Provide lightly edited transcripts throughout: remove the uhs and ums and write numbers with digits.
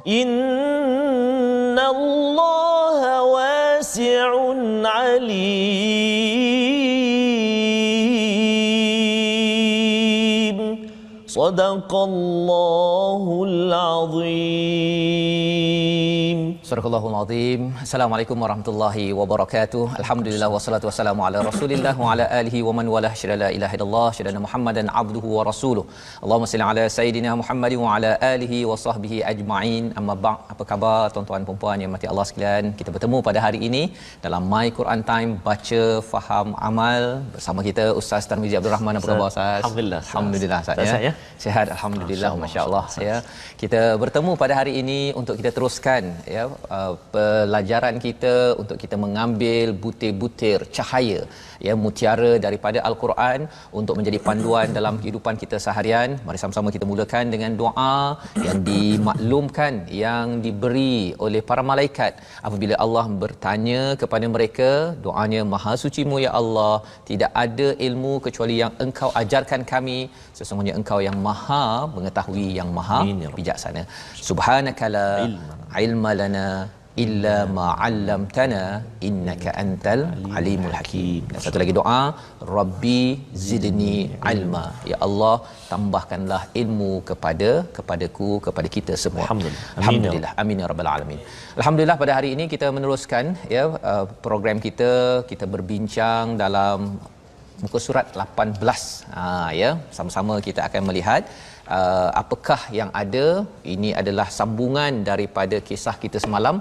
innallaha wasi'un alim. Sadaqallahul azim. Surahul Azim. Assalamualaikum warahmatullahi wabarakatuh. Alhamdulillah wassalatu wassalamu ala Rasulillah wa ala alihi wa man walah. Syada la ilaha illallah, syada Muhammadan abduhu wa rasuluh. Allahumma salli ala sayidina Muhammad wa ala alihi wa sahbihi ajma'in. Amma ba'd. Apa khabar tuan-tuan dan puan yang mati Allah sekalian? Kita bertemu pada hari ini dalam My Quran Time, baca, faham, amal. Bersama kita Ustaz Tarmizi Abdul Rahman. Apa khabar Ustaz? Alhamdulillah. Alhamdulillah Ustaz ya. Sihat alhamdulillah, masya-Allah ya. Kita bertemu pada hari ini untuk kita teruskan ya pelajaran kita, untuk kita mengambil butir-butir cahaya ya, mutiara daripada Al-Quran untuk menjadi panduan dalam kehidupan kita seharian. Mari sama-sama kita mulakan dengan doa yang dimaklumkan, yang diberi oleh para malaikat apabila Allah bertanya kepada mereka. Doanya, Maha Suci-Mu ya Allah, tidak ada ilmu kecuali yang Engkau ajarkan kami. Sesungguhnya Engkau yang Maha mengetahui, yang Maha bijaksana. Subhanakala ilma lana illa ma 'allamtana innaka antal alimul hakim. Dan satu lagi doa, Rabbi zidni ilma. Ya Allah, tambahkanlah ilmu kepadaku, kepada kita semua. Alhamdulillah. Amin ya rabbal alamin. Alhamdulillah, pada hari ini kita meneruskan ya program kita berbincang dalam muka surat 18. Ya, sama-sama kita akan melihat apakah yang ada. Ini adalah sambungan daripada kisah kita semalam,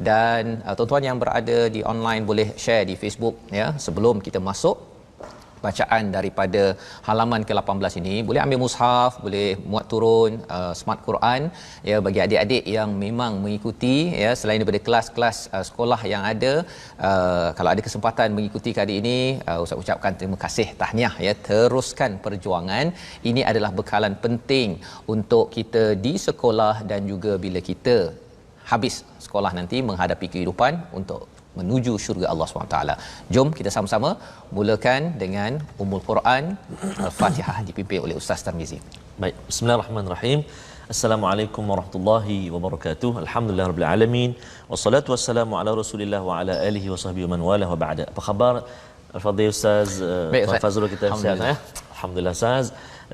dan tuan-tuan yang berada di online boleh share di Facebook ya. Sebelum kita masuk bacaan daripada halaman ke-18 ini, boleh ambil mushaf, boleh muat turun smart Quran ya, bagi adik-adik yang memang mengikuti ya selain daripada kelas-kelas sekolah yang ada. Kalau ada kesempatan mengikuti kali ini, Ustaz ucapkan terima kasih, tahniah ya. Teruskan perjuangan. Ini adalah bekalan penting untuk kita di sekolah dan juga bila kita habis sekolah nanti menghadapi kehidupan untuk menuju syurga Allah SWT. Jom kita sama-sama mulakan dengan Ummul Quran Al-Fatihah dipimpin oleh Ustaz Tarmizi. Baik, bismillahirrahmanirrahim. Assalamualaikum warahmatullahi wabarakatuh. Alhamdulillahirabbil alamin. Wassalatu wassalamu ala Rasulillah wa ala alihi wa sahbihi man wala wa ba'da. Apa khabar Al-Fadhil Ustaz Fazrul kita? Alhamdulillah. Alhamdulillah Ustaz.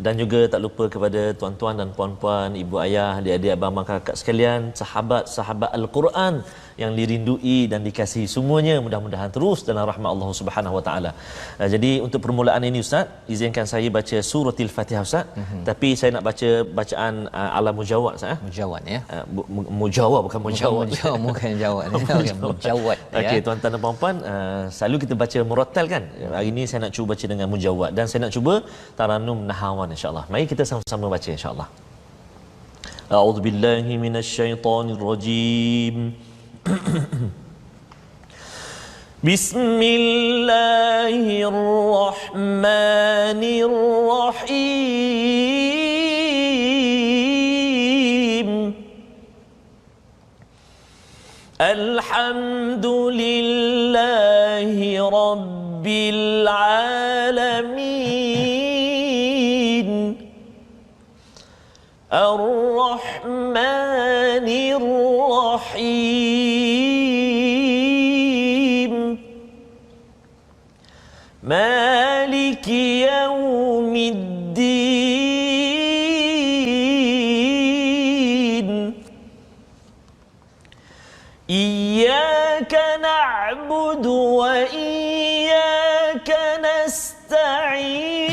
Dan juga tak lupa kepada tuan-tuan dan puan-puan, ibu ayah, adik-adik, abang kakak sekalian, sahabat-sahabat Al-Quran yang dirindui dan dikasihi semuanya, mudah-mudahan terus dalam rahmat Allah Subhanahu Wa Taala. Jadi untuk permulaan ini Ustaz, izinkan saya baca suratul Fatihah Ustaz. Tapi saya nak baca bacaan ala mujawad Ustaz. Mujawad ya. Mujawad bukan mujawad. Bukan jawad. Mujawad ya. Okey, tuan-tuan dan puan-puan, selalu kita baca murattal kan? Hari ini saya nak cuba baca dengan mujawad, dan saya nak cuba taranum nahawan insya-Allah. Mari kita sama-sama baca insya-Allah. A'udzubillahi minasyaitonirrajim. Bismillahirrahmanirrahim. Alhamdulillahi rabbil alamin. Ar-Rahmanir Rahim. Maliki yaumiddin. Iyyaka na'budu wa iyyaka nasta'in.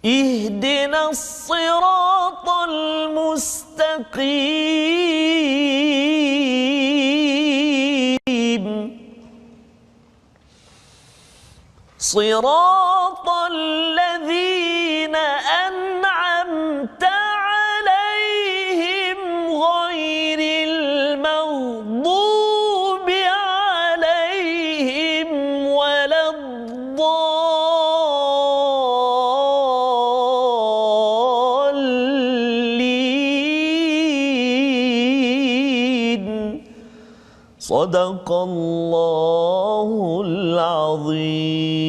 Ihdinas siratal mustaqim. Siratal ladzina an'amta 'alaihim ghairil maghdubi 'alaihim waladdallin. Sadaqallahul azim.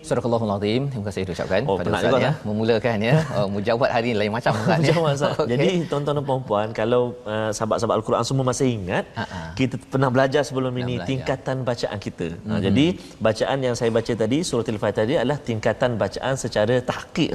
Sadaqallahul Azim. Terima kasih diucapkan pada penat Ustaz juga, ya. Memulakan ya. Mujawabat hari ini lain macam Ustaz ya. Jawab, Ustaz. Okey. Jadi tuan-tuan dan puan-puan, kalau sahabat-sahabat Al-Quran semua masih ingat, kita pernah belajar sebelum ini tingkatan bacaan kita. Jadi bacaan yang saya baca tadi, surah Al-Fatihah tadi adalah tingkatan bacaan secara tahqiq.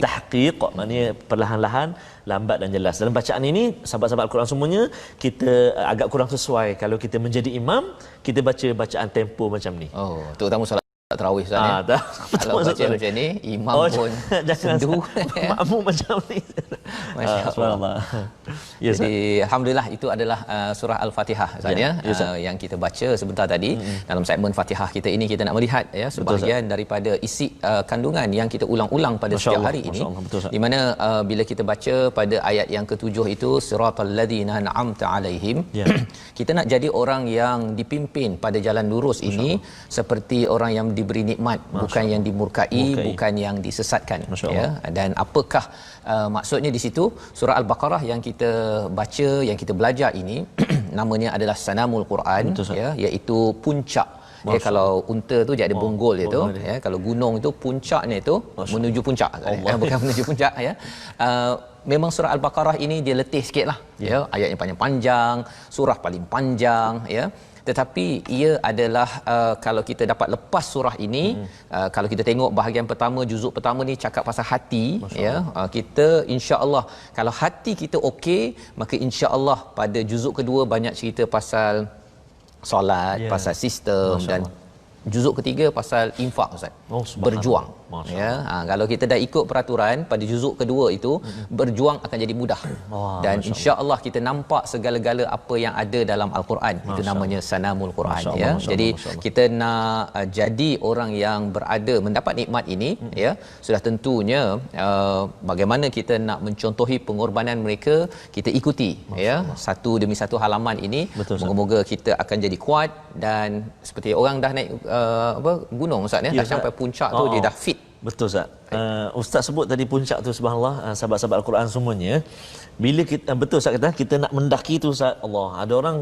Tahqiq maknanya perlahan-lahan, lambat dan jelas. Dalam bacaan ini sahabat-sahabat Al-Quran semuanya kita agak kurang sesuai kalau kita menjadi imam, kita baca bacaan tempo macam ni. Oh, terutama solat tarawih Ustaz ya. Kalau baca macam ni imam pun sendu, makmum macam ni. Masya-Allah. Ya, jadi alhamdulillah itu adalah surah Al-Fatihah Ustaz ya, yang kita baca sebentar tadi. Dalam segmen Fatihah kita ini kita nak melihat ya sebahagian daripada isi kandungan yang kita ulang-ulang pada setiap hari ini. Di mana bila kita baca pada ayat yang ketujuh itu siratal ladzina an'amta alaihim, kita nak jadi orang yang dipimpin pada jalan lurus ini seperti orang yang diberi nikmat, bukan yang dimurkai, bukan yang disesatkan ya. Dan apakah maksudnya di situ? Surah Al-Baqarah yang kita baca, yang kita belajar ini namanya adalah Sanamul Quran ya, iaitu puncak. Kalau unta tu dia ada bonggol dia tu ya, kalau gunung itu puncaknya itu menuju puncak bukan menuju puncak ya. Memang surah Al-Baqarah ini dia letih sikitlah ya, ayatnya panjang-panjang, surah paling panjang ya. Tetapi ia adalah kalau kita dapat lepas surah ini, kalau kita tengok bahagian pertama, juzuk pertama ni cakap pasal hati ya, kita insya-Allah kalau hati kita okey, maka insya-Allah pada juzuk kedua banyak cerita pasal solat, pasal sistem, dan juzuk ketiga pasal infak Ustaz. Berjuang ya. Kalau kita dah ikut peraturan pada juzuk kedua itu, berjuang akan jadi mudah. Dan insya-Allah kita nampak segala-gala apa yang ada dalam Al-Quran. Itu namanya Sanamul Quran ya. Jadi kita nak jadi orang yang berada mendapat nikmat ini ya, sudah tentunya bagaimana kita nak mencontohi pengorbanan mereka, kita ikuti ya, satu demi satu halaman ini. Moga-moga kita akan jadi kuat, dan seperti orang dah naik gunung Ustaz ya, dah sampai puncak tu dia dah fit. Betul Ustaz. Ustaz sebut tadi puncak tu, subhanallah, sahabat-sahabat Al-Quran semuanya. Bila kita betul Ustaz kata kita nak mendaki tu Ustaz, Allah, ada orang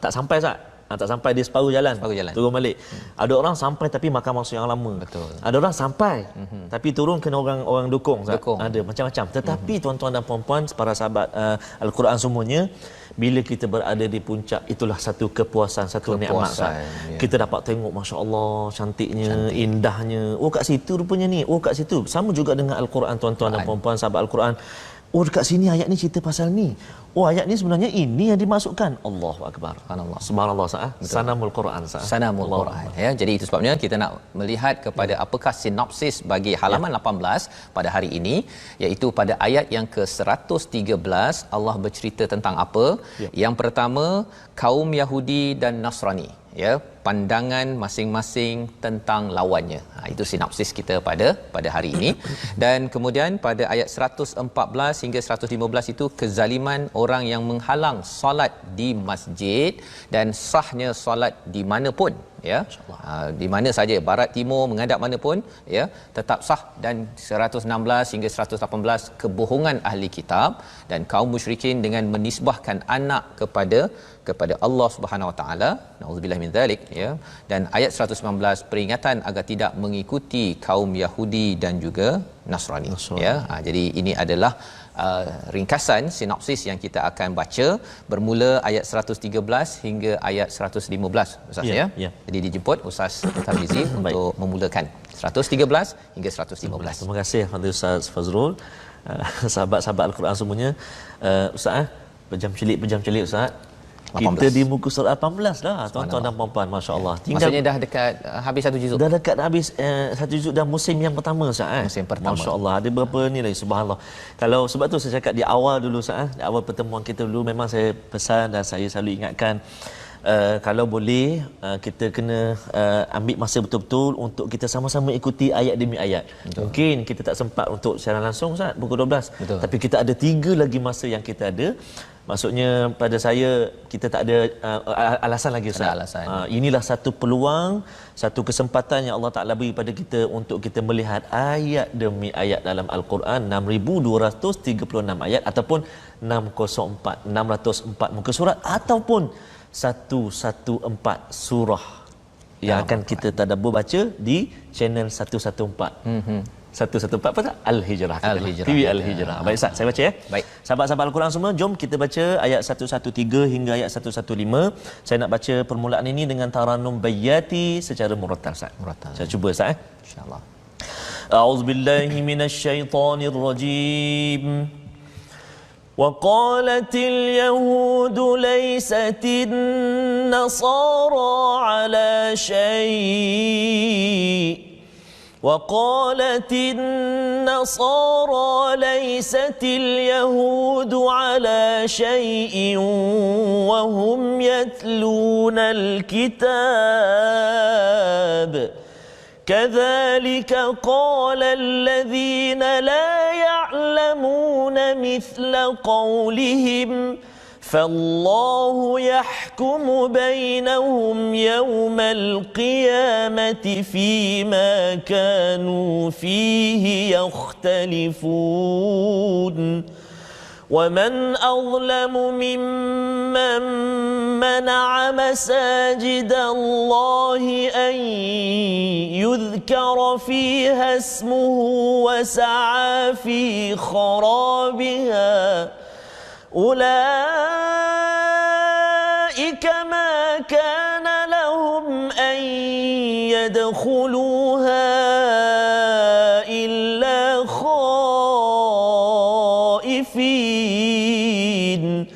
tak sampai Ustaz. Tak sampai dia separuh jalan. Turun balik. Ada orang sampai tapi makan masa yang lama. Betul. Ada orang sampai tapi turun kena orang dukung. Ada macam-macam. Tetapi tuan-tuan dan puan-puan, para sahabat Al-Quran semuanya, bila kita berada di puncak, itulah satu kepuasan, satu nikmat. Kita dapat tengok masya-Allah cantiknya, indahnya. Oh kat situ rupanya ni. Oh kat situ. Sama juga dengan Al-Quran tuan-tuan dan puan-puan sahabat Al-Quran. Oh dekat sini ayat ni cerita pasal ni. Oh ayat ni sebenarnya ini yang dimasukkan. Allahu akbar. Subhanallah sah. Sanamul Quran sah. Sanamul Quran ya. Jadi itu sebabnya kita nak melihat kepada apakah sinopsis bagi halaman 18 pada hari ini, iaitu pada ayat yang ke-113 Allah bercerita tentang apa? Yang pertama, kaum Yahudi dan Nasrani ya, pandangan masing-masing tentang lawannya. Itu sinopsis kita pada hari ini. Dan kemudian pada ayat 114 hingga 115 itu kezaliman orang yang menghalang solat di masjid dan sahnya solat di mana pun ya, di mana saja, barat timur menghadap mana pun ya, tetap sah. Dan 116 hingga 118 kebohongan ahli kitab dan kaum musyrikin dengan menisbahkan anak kepada Allah Subhanahu Wa Taala, naudzubillah min zalik ya. Dan ayat 119 peringatan agar tidak mengikuti kaum Yahudi dan juga Nasrani ya. Jadi ini adalah ringkasan sinopsis yang kita akan baca bermula ayat 113 hingga ayat 115 Ustaz ya. Jadi dijemput Ustaz Tarmizi untuk memulakan 113 hingga 115. Terima kasih kepada Ustaz Fazrul. Sahabat-sahabat Al-Quran semuanya, Ustaz pejam celik Ustaz. 18. Kita di muka surat 18 dah tuan-tuan dan puan-puan, masya-Allah. Maksudnya dah dekat habis satu juzuk. Dah dekat habis satu juzuk dah musim yang pertama Ustaz Musim pertama. Masya-Allah. Ada berapa ni lagi, subhanallah. Kalau sebab tu saya cakap di awal dulu Ustaz, di awal pertemuan kita dulu, memang saya pesan dan saya selalu ingatkan, kalau boleh kita kena ambil masa betul-betul untuk kita sama-sama ikuti ayat demi ayat. Betul. Mungkin kita tak sempat untuk secara langsung Ustaz pukul 12. Betul. Tapi kita ada 3 lagi masa yang kita ada. Maksudnya pada saya kita tak ada alasan lagi Ustaz. Inilah satu peluang, satu kesempatan yang Allah Taala beri pada kita untuk kita melihat ayat demi ayat dalam Al-Quran, 6236 ayat ataupun 604 muka surat ataupun 114 surah yang akan kita tadabbur baca di channel 114. 114 apa tak? Al-Hijrah. Al-Hijrah. TV Al-Hijrah. Baik Ustaz, saya baca ya. Baik. Sahabat-sahabat Al-Quran semua, jom kita baca ayat 113 hingga ayat 115. Saya nak baca permulaan ini dengan taranum bayati secara murattal Ustaz. Saya cuba Ustaz Insya-Allah. A'udzubillahi minasyaitonirrajim. وقالت اليهود ليست النصارى على شيء وقالت النصارى ليست اليهود على شيء وهم يتلون الكتاب كذلك قال الذين لا يعلمون مثل قولهم فالله يحكم بينهم يوم القيامة فيما كانوا فيه يختلفون ومن أظلم ممن منع مساجد الله أن يذكر فيها اسمه وسعى في خرابها أولئك ما كان لهم أن يدخلوها إلا خائفين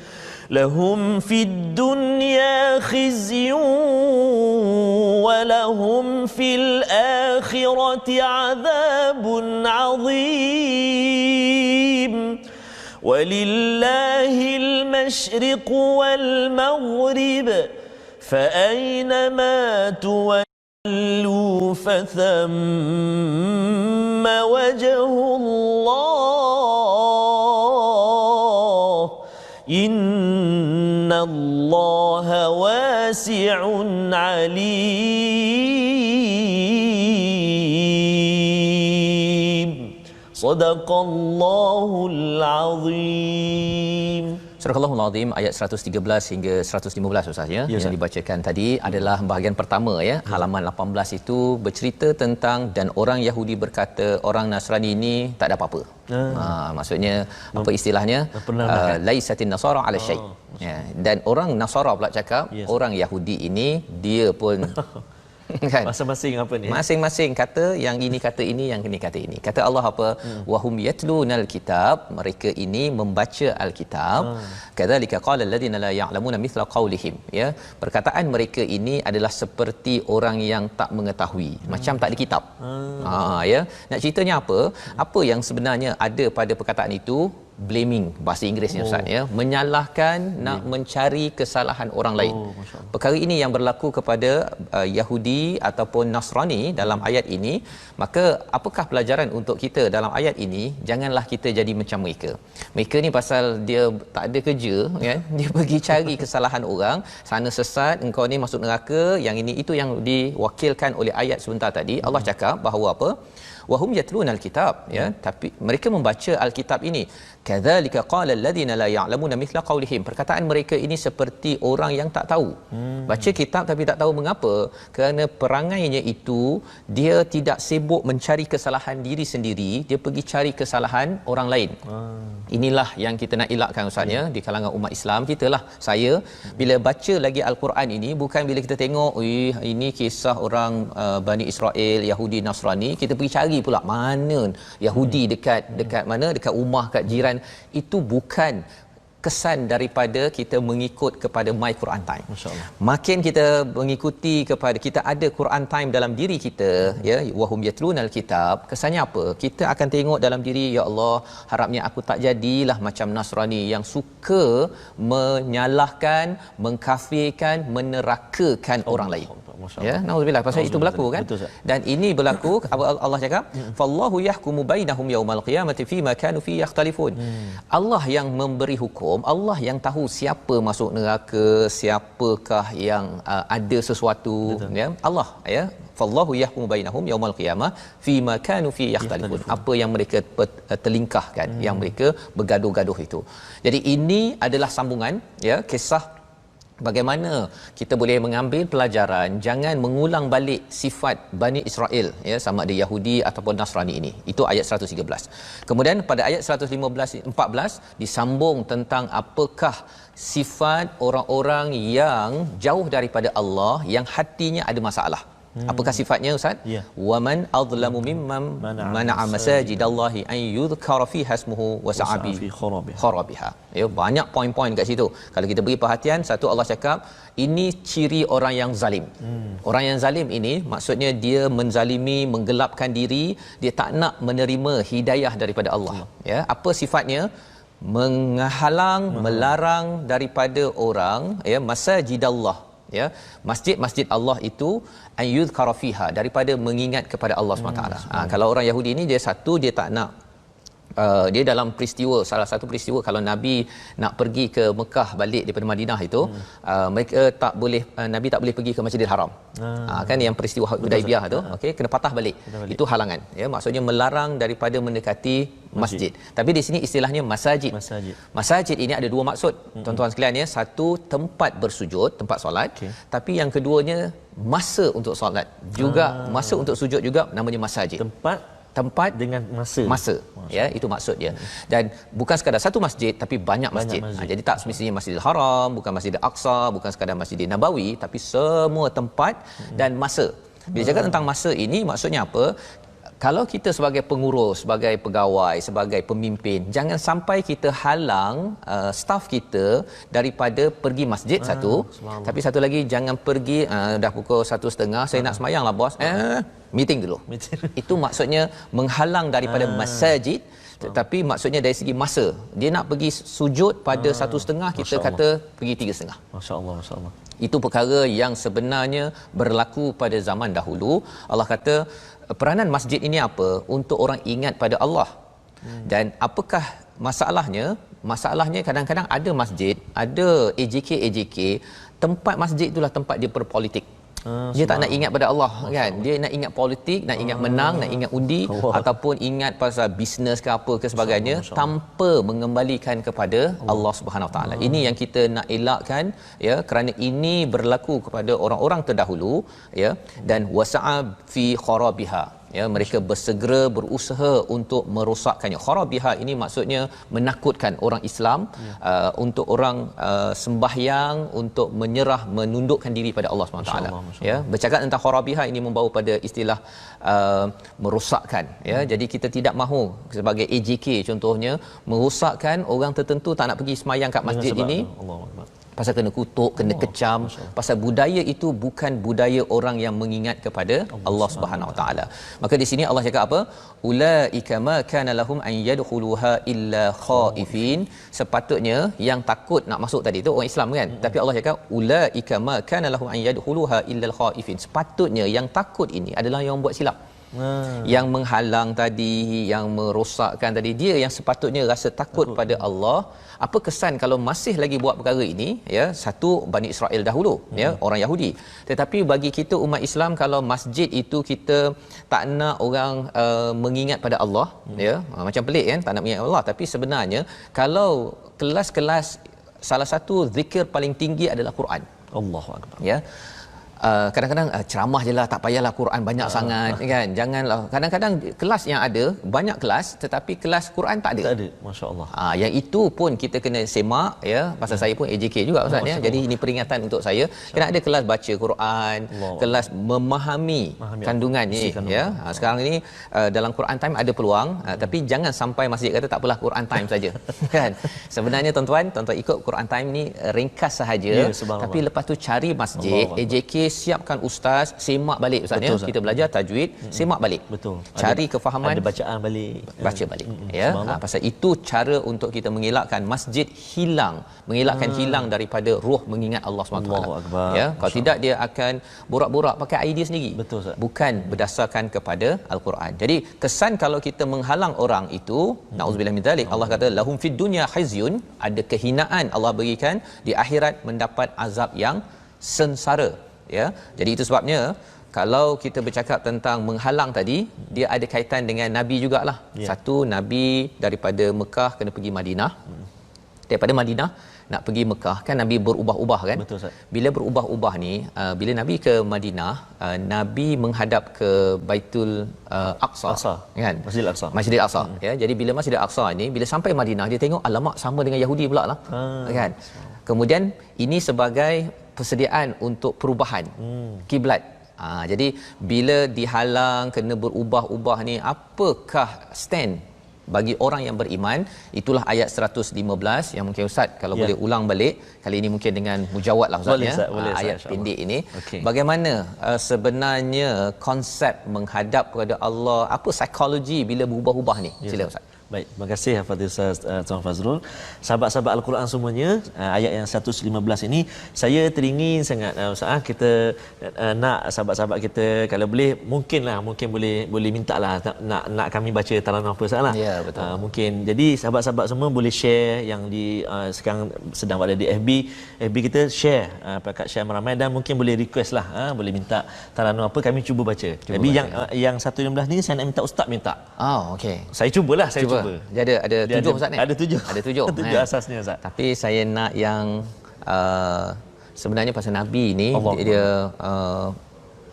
لهم في الدنيا خزي ولهم في الآخرة عذاب عظيم ولله المشرق والمغرب فأينما تولوا فثم وجه الله إن الله واسع عليم صدق الله العظيم. Surah Al-Allahul Azim ayat 113 hingga 115 Ustaz ya, yang dibacakan tadi adalah bahagian pertama ya. Halaman 18 itu bercerita tentang dan orang Yahudi berkata orang Nasrani ini tak ada apa-apa. Maksudnya apa istilahnya? Laisatin nasara ala syai. Ya, dan orang Nasara pula cakap orang Yahudi ini dia pun kan masing-masing apa ni? Masing-masing kata yang ini kata ini, yang ini kata ini. Kata Allah apa? Wahum yatlunal kitab, mereka ini membaca al-kitab. Kadzalika qala alladziina la ya'lamuna mithla qaulihim. Ya, perkataan mereka ini adalah seperti orang yang tak mengetahui, macam tak ada kitab. Ya. Nak ceritanya apa? Apa yang sebenarnya ada pada perkataan itu? Blaming bahasa Inggerisnya Ustaz ya, menyalahkan, nak mencari kesalahan orang lain. Perkara ini yang berlaku kepada Yahudi ataupun Nasrani dalam ayat ini. Maka apakah pelajaran untuk kita dalam ayat ini? Janganlah kita jadi macam mereka. Mereka ni pasal dia tak ada kerja kan, dia pergi cari kesalahan orang, sana sesat, engkau ni masuk neraka, yang ini itu yang diwakilkan oleh ayat sebentar tadi. Allah cakap bahawa apa? Wahum yatluna al-kitab ya, tapi mereka membaca al-kitab ini. Kadzalika qala alladziina la ya'lamuna mithla qaulihim. Perkataan mereka ini seperti orang yang tak tahu. Baca kitab tapi tak tahu mengapa? Kerana perangainya itu dia tidak sibuk mencari kesalahan diri sendiri, dia pergi cari kesalahan orang lain. Inilah yang kita nak elakkan Ustaz ya, di kalangan umat Islam kita lah. Saya bila baca lagi al-Quran ini, bukan bila kita tengok ini kisah orang Bani Israel, Yahudi, Nasrani, kita pergi cari pula mana Yahudi dekat mana, dekat rumah, kat jiran. Itu bukan kesan daripada kita mengikut kepada My Quran Time. Masya-Allah. Makin kita mengikuti kepada, kita ada Quran Time dalam diri kita ya, wahum yatlunal kitab, kesannya apa? Kita akan tengok dalam diri, ya Allah, harapnya aku tak jadilah macam Nasrani yang suka menyalahkan, mengkafirkan, menerakakan orang lain. Ya, nauzubillah, pasal itu berlaku kan. Betul, dan ini berlaku, Allah cakap fallahu yahkumu bainahum yaumal qiyamati fima kanu fi yakhtalifun. Allah yang memberi hukum, Allah yang tahu siapa masuk neraka, siapakah yang ada sesuatu. Betul. Ya, Allah ya, fallahu yahkumu bainahum yaumal qiyamah fima kanu fi yakhtalifun. Apa yang mereka terlingkahkan, yang mereka bergaduh-gaduh itu. Jadi ini adalah sambungan ya, kisah bagaimana kita boleh mengambil pelajaran, jangan mengulang balik sifat Bani Israel, ya, sama ada Yahudi ataupun Nasrani ini. Itu ayat 113. Kemudian pada ayat 114 disambung tentang apakah sifat orang-orang yang jauh daripada Allah, yang hatinya ada masalah. Apakah sifatnya, Ustaz? Ya. Waman azlamu mimman mana'a masajidallahi an yudhkara fiha ismuhu wa sa'a fi kharabiha. Ya, banyak poin-poin kat situ. Kalau kita beri perhatian, satu Allah cakap ini ciri orang yang zalim. Orang yang zalim ini maksudnya dia menzalimi, menggelapkan diri, dia tak nak menerima hidayah daripada Allah. Ya, apa sifatnya? Menghalang, melarang daripada orang, ya, masajidallah, ya, masjid-masjid Allah itu ayyudhkara fiha, daripada mengingat kepada Allah SWT. Kalau orang Yahudi ni dia satu, dia tak nak dia dalam peristiwa, salah satu peristiwa kalau Nabi nak pergi ke Mekah balik daripada Madinah itu, mereka tak boleh, Nabi tak boleh pergi ke Masjidil Haram. Kan yang peristiwa Hudaibiyah tu, okey, kena patah balik. Itu halangan, ya, maksudnya melarang daripada mendekati masjid. Tapi di sini istilahnya masajid. Masajid ini ada dua maksud, tuan-tuan sekalian, ya. Satu, tempat bersujud, tempat solat. Tapi yang keduanya masa untuk solat juga, masa untuk sujud juga, namanya masajid. Tempat dengan masa, ya, itu maksud dia. Dan bukan sekadar satu masjid, tapi banyak masjid. Jadi tak semestinya Masjidil Haram, bukan Masjidil Aqsa, bukan sekadar Masjidil Nabawi, tapi semua tempat dan masa. Bila cakap tentang masa ini, maksudnya apa? Kalau kita sebagai pengurus, sebagai pegawai, sebagai pemimpin, jangan sampai kita halang staf kita daripada pergi masjid, satu. Tapi satu lagi, jangan pergi dah pukul 1:30, saya nak semayang lah bos, meeting dulu. Itu maksudnya menghalang daripada masjid. Tetapi maksudnya dari segi masa, dia nak pergi sujud pada 1:30, kita kata pergi 3:30. Masya-Allah, masya-Allah. Itu perkara yang sebenarnya berlaku pada zaman dahulu. Allah kata peranan masjid ini apa? Untuk orang ingat pada Allah. Dan apakah masalahnya? Masalahnya kadang-kadang ada masjid, ada AJK, tempat masjid itulah tempat dia berpolitik. Dia tak nak ingat pada Allah, kan? Dia nak ingat politik, nak ingat menang, nak ingat undi, ataupun ingat pasal bisnes ke apa ke sebagainya, tanpa mengembalikan kepada Allah Subhanahu Wa Taala. Ini yang kita nak elakkan, ya, kerana ini berlaku kepada orang-orang terdahulu, ya, dan wasa'a fi kharabiha, ya, mereka bersegera berusaha untuk merosakkannya. Kharabiha ini maksudnya menakutkan orang Islam, untuk orang sembahyang, untuk menyerah, menundukkan diri pada Allah SWT. Ya, bercakap tentang kharabiha ini membawa pada istilah merosakkan, ya. Jadi kita tidak mahu sebagai AJK contohnya merosakkan orang tertentu tak nak pergi semayang kat masjid ini. Pasal kena kutuk, kena kecam, pasal budaya itu bukan budaya orang yang mengingat kepada Allah Subhanahu Wa Taala. Maka di sini Allah cakap apa? Ulaika ma kana lahum an yadkhuluha illa khaifin. Sepatutnya yang takut nak masuk tadi tu orang Islam, kan? Tapi Allah cakap ulaika ma kana lahum an yadkhuluha illa khaifin. Sepatutnya yang takut ini adalah yang buat silap. Yang menghalang tadi, yang merosakkan tadi, dia yang sepatutnya rasa takut pada Allah. Apa kesan kalau masih lagi buat perkara ini, ya? Satu, Bani Israel dahulu, ya, orang Yahudi. Tetapi bagi kita umat Islam, kalau masjid itu kita tak nak orang mengingat pada Allah, ya, macam pelik, kan, tak nak mengingat Allah. Tapi sebenarnya kalau kelas-kelas, salah satu zikir paling tinggi adalah Quran. Allahu akbar. Ya. Kadang-kadang ceramah je lah, tak payahlah Quran banyak sangat, kan? Janganlah, kadang-kadang kelas yang ada banyak kelas, tetapi kelas Quran tak ada. Masya-Allah. Yang itu pun kita kena semak, ya. Pasal saya pun AJK juga, Ustaz, ya. Jadi ini peringatan untuk saya, kena ada kelas baca Quran, kelas memahami kandungan ni, ya. Sekarang ni dalam Quran time ada peluang, tapi jangan sampai masjid kata tak apalah Quran time saja. Kan? Sebenarnya tuan-tuan ikut Quran time ni ringkas sahaja, tapi lepas tu cari masjid, AJK siapkan ustaz, semak balik, Ustaz, ya. Kita belajar tajwid, semak balik. Betul. Cari kefahaman, ada bacaan balik. Baca balik, ya. Pasal itu cara untuk kita mengelakkan masjid hilang, mengelakkan hilang daripada roh mengingat Allah SWT. Ya, kalau tidak dia akan borak-borak pakai idea sendiri. Betul, Ustaz. Bukan berdasarkan kepada Al-Quran. Jadi kesan kalau kita menghalang orang itu, nauzubillah min zalik, Allah kata lahum fid dunya khizyun, ada kehinaan Allah berikan, di akhirat mendapat azab yang sengsara. Ya, jadi itu sebabnya kalau kita bercakap tentang menghalang tadi, dia ada kaitan dengan Nabi jugalah. Satu, Nabi daripada Mekah kena pergi Madinah. Daripada Madinah nak pergi Mekah kan Nabi berubah-ubah kan. Betul, Ustaz. Bila berubah-ubah ni bila Nabi ke Madinah, Nabi menghadap ke Baitul Aqsa, Aqsa. kan, Masjidil Aqsa. Masjidil Aqsa. Ya, jadi bila Masjidil Aqsa ni bila sampai Madinah dia tengok alamak sama dengan Yahudi pula lah. Kan. Kemudian ini sebagai persediaan untuk perubahan kiblat. Jadi bila dihalang kena berubah-ubah ni, apakah stand bagi orang yang beriman? Itulah ayat 115 yang mungkin Ustaz kalau boleh ulang balik kali ini mungkin dengan mujawad lah Ustaz, boleh, ya. Ustaz, boleh, Ayat Ustaz, pendek ini. Okay. Bagaimana sebenarnya konsep menghadap kepada Allah, apa psikologi bila berubah-ubah ni? Sila Ustaz. Baik, terima kasih Hafidz Ustaz Tuan Fazrul. Sahabat-sahabat Al-Quran semuanya, ayat yang 115 ini saya teringin sangat Ustaz, kita nak sahabat-sahabat kita kalau boleh mungkin boleh mintalah nak kami baca taranum apa Ustaz lah. Ya, betul. Mungkin jadi sahabat-sahabat semua boleh share yang di sekarang sedang ada di FB kita share pakat share meramai, dan mungkin boleh request lah, boleh minta taranum apa kami cuba baca. Tapi yang 115 ni saya nak minta ustaz minta. Okey. Saya cubalah, saya cuba. Jadi ada 7 Ustaz ni? Ada 7. Ada 7. 7 asasnya Ustaz. Tapi saya nak yang sebenarnya pasal Nabi ni Allah dia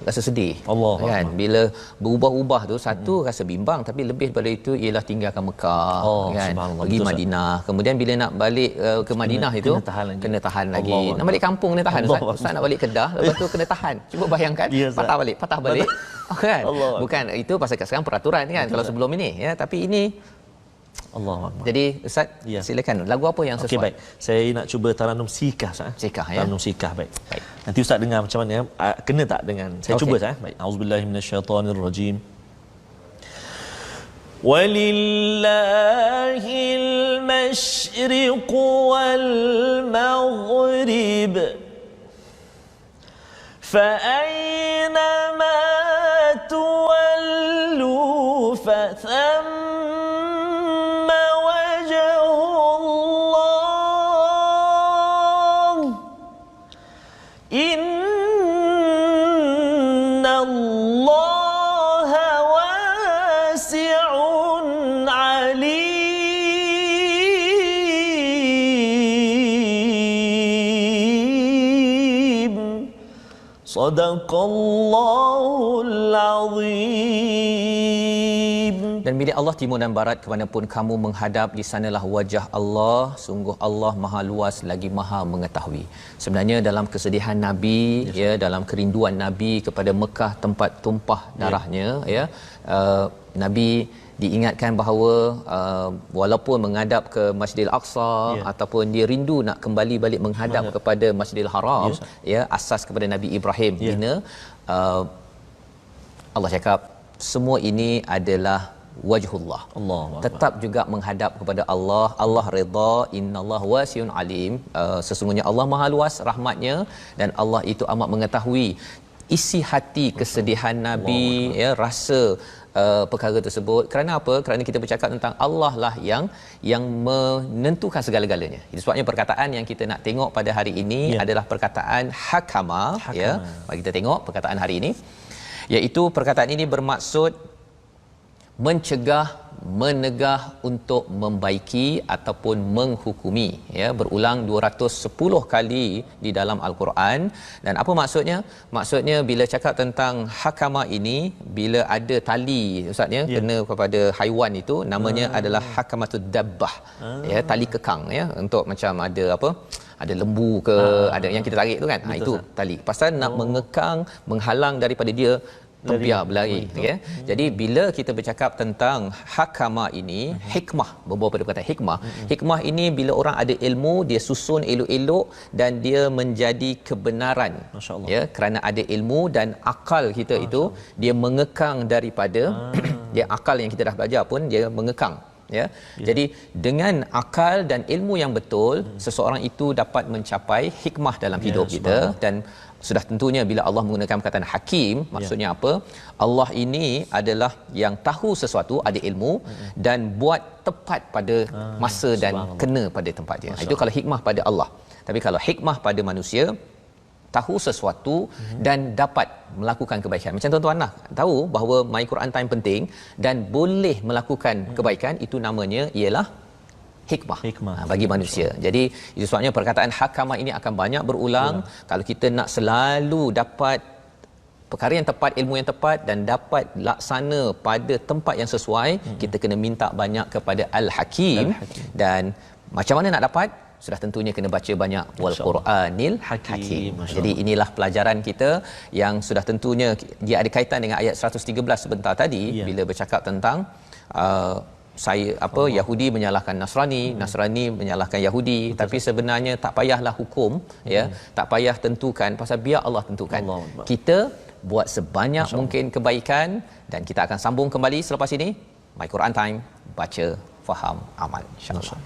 rasa sedih. Allah kan Allah. Bila berubah-ubah tu satu rasa bimbang, tapi lebih daripada itu ialah tinggalkan Mekah, kan, pergi Madinah. Kemudian bila nak balik ke Madinah itu kena tahan lagi. Allah. Nak balik kampung kena tahan Ustaz nak balik Kedah, lepas tu kena tahan. Cuba bayangkan, patah balik. Kan? Allah. Bukan itu pasal kat sekarang peraturan kan. Betul, kalau sebelum ini ya, tapi ini Allah. Jadi Ustaz, silakan lagu apa yang sesuai. Okey, baik. Saya nak cuba taranum sikah Ustaz. Sikah ya. Taranum sikah, baik. Nanti Ustaz dengar macam mana, kena tak dengan saya cuba Ustaz. Baik. Auzubillahi minasyaitonirrajim. Walillahil masyriq wal maghrib fa aynama tuwallu fa Sadaqallahul Azim. Dan bila Allah timur dan barat kemanapun kamu menghadap, di sanalah wajah Allah. Sungguh Allah Maha luas lagi Maha mengetahui. Sebenarnya dalam kesedihan Nabi, ya, dalam kerinduan Nabi kepada Mekah tempat tumpah darahnya, Nabi diingatkan bahawa walaupun menghadap ke Masjidil Aqsa ataupun dia rindu nak kembali balik menghadap kepada Masjidil Haram, asas kepada Nabi Ibrahim bina, Allah cakap semua ini adalah wajhullah. Allah tetap juga menghadap kepada Allah. Allah redha, innallaha wasi'un alim. Sesungguhnya Allah Maha luas rahmatnya dan Allah itu amat mengetahui isi hati kesedihan Nabi, rasa perkara tersebut. Kerana apa? Kerana kita bercakap tentang Allah lah yang menentukan segala-galanya. Itu sebabnya perkataan yang kita nak tengok pada hari ini adalah perkataan hakama. Ya, mari kita tengok perkataan hari ini, iaitu perkataan ini bermaksud mencegah, menegah untuk membaiki ataupun menghukumi, ya, berulang 210 kali di dalam al-Quran. Dan apa maksudnya? Maksudnya bila cakap tentang hakama ini, bila ada tali ustaz ya, kena kepada haiwan itu namanya adalah hakamatud dabbah, ya, tali kekang, ya, untuk macam ada apa, ada lembu ke, ada yang kita tarik tu kan, itu tali pasal nak mengekang, menghalang daripada dia terbiar berlari, ya. Jadi bila kita bercakap tentang hakama ini, hikmah, berbual pada perkataan hikmah. Hikmah ini bila orang ada ilmu, dia susun elok-elok dan dia menjadi kebenaran. Ya, kerana ada ilmu dan akal kita itu dia mengekang daripada dia akal yang kita dah belajar pun dia mengekang, ya. Jadi dengan akal dan ilmu yang betul, seseorang itu dapat mencapai hikmah dalam hidup kita. Dan sudah tentunya bila Allah menggunakan perkataan hakim, maksudnya apa? Allah ini adalah yang tahu sesuatu, ada ilmu dan buat tepat pada masa dan kena pada tempat dia. Itu kalau hikmah pada Allah. Tapi kalau hikmah pada manusia, tahu sesuatu dan dapat melakukan kebaikan. Macam tuan-tuan lah tahu bahawa My Quran Time penting dan boleh melakukan kebaikan, itu namanya ialah hikmah bagi manusia. Jadi itu sebabnya perkataan hakama ini akan banyak berulang. Kalau kita nak selalu dapat perkara yang tepat, ilmu yang tepat dan dapat laksana pada tempat yang sesuai, kita kena minta banyak kepada Al-Hakim. Dan macam mana nak dapat? Sudah tentunya kena baca banyak wal Quranil Hakim. Jadi inilah pelajaran kita yang sudah tentunya dia ada kaitan dengan ayat 113 sebentar tadi bila bercakap tentang Yahudi menyalahkan Nasrani, Nasrani menyalahkan Yahudi. Tapi sebenarnya tak payahlah hukum, tak payah tentukan, pasal biar Allah tentukan. Kita buat sebanyak mungkin kebaikan dan kita akan sambung kembali selepas ini. My Quran Time, baca, faham, amal, insya-Allah.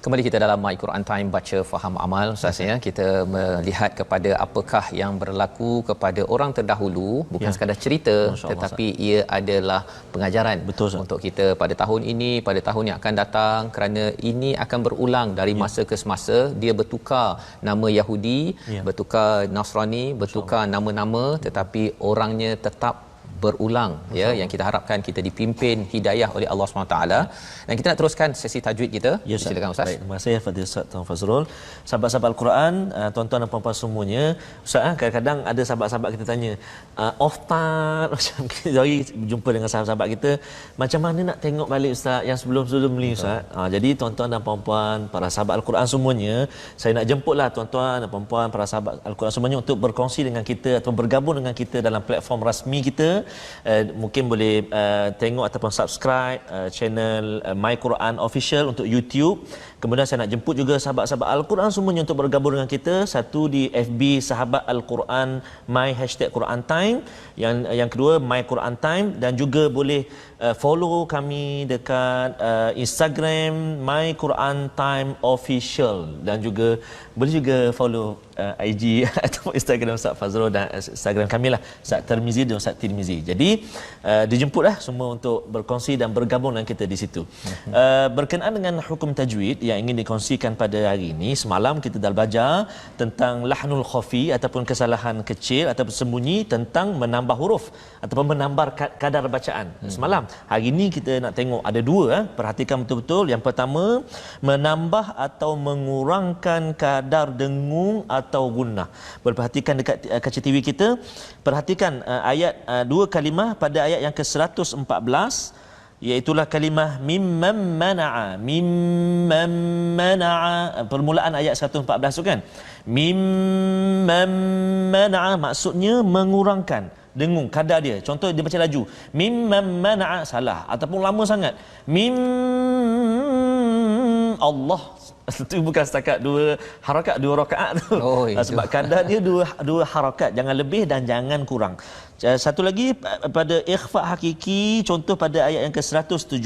Kembali kita dalam My Quran Time, baca, faham, amal. Ustaz, kita melihat kepada apakah yang berlaku kepada orang terdahulu, bukan sekadar cerita, tetapi ia adalah pengajaran. Betul, untuk kita pada tahun ini, pada tahun yang akan datang, kerana ini akan berulang dari masa ke semasa. Dia bertukar nama Yahudi, bertukar Nasrani, bertukar nama-nama, tetapi orangnya tetap berulang, yang kita harapkan kita dipimpin hidayah oleh Allah SWT. Dan kita nak teruskan sesi tajwid kita. Silakan Ustaz. Baik, terima kasih Fadil Ustaz Tuan Fazrul. Sahabat-sahabat Al-Quran, tuan-tuan dan puan-puan semuanya, Ustaz, kadang-kadang ada sahabat-sahabat kita tanya, Ustaz, macam kita hari jumpa dengan sahabat-sahabat kita, macam mana nak tengok balik Ustaz yang sebelum-sebelum ni Ustaz. Jadi tuan-tuan dan puan-puan, para sahabat Al-Quran semuanya, saya nak jemputlah tuan-tuan dan puan-puan, para sahabat Al-Quran semuanya untuk berkongsi dengan kita atau bergabung dengan kita dalam platform rasmi kita. Mungkin boleh tengok ataupun subscribe channel My Quran Official untuk YouTube. Kemudian saya nak jemput juga sahabat-sahabat Al-Quran semuanya untuk bergabung dengan kita. Satu di FB Sahabat Al-Quran My #Quran Time, yang kedua My Quran Time, dan juga boleh follow kami dekat Instagram My Quran Time Official, dan juga boleh juga follow IG atau Instagram Ustaz Fazrul dan Instagram kami lah, Ustaz Tirmizi dan Ustaz Tirmizi. Jadi dijemputlah semua untuk berkongsi dan bergabung dengan kita di situ. Berkenaan dengan hukum tajwid yang ingin dikongsikan pada hari ini, semalam kita dah belajar tentang lahnul khafi ataupun kesalahan kecil ataupun sembunyi, tentang menambah huruf ataupun menambah kadar bacaan semalam. Hari ini kita nak tengok ada dua, perhatikan betul-betul. Yang pertama, menambah atau mengurangkan kadar dengung atau gunnah. Berperhatikan dekat kaca TV kita, perhatikan ayat dua kalimah pada ayat yang ke-114, iaitulah kalimah mimman mana'a. Permulaan ayat 114 tu kan, mimman mana'a, maksudnya mengurangkan dengung kadar dia. Contoh dia baca laju, mimman mana'a, salah ataupun lama sangat, Allah, itu bukan setakat dua harakat, dua rakaat tu. Sebab kadar dia dua harakat, jangan lebih dan jangan kurang. Satu lagi pada ikhfa hakiki, contoh pada ayat yang ke-117,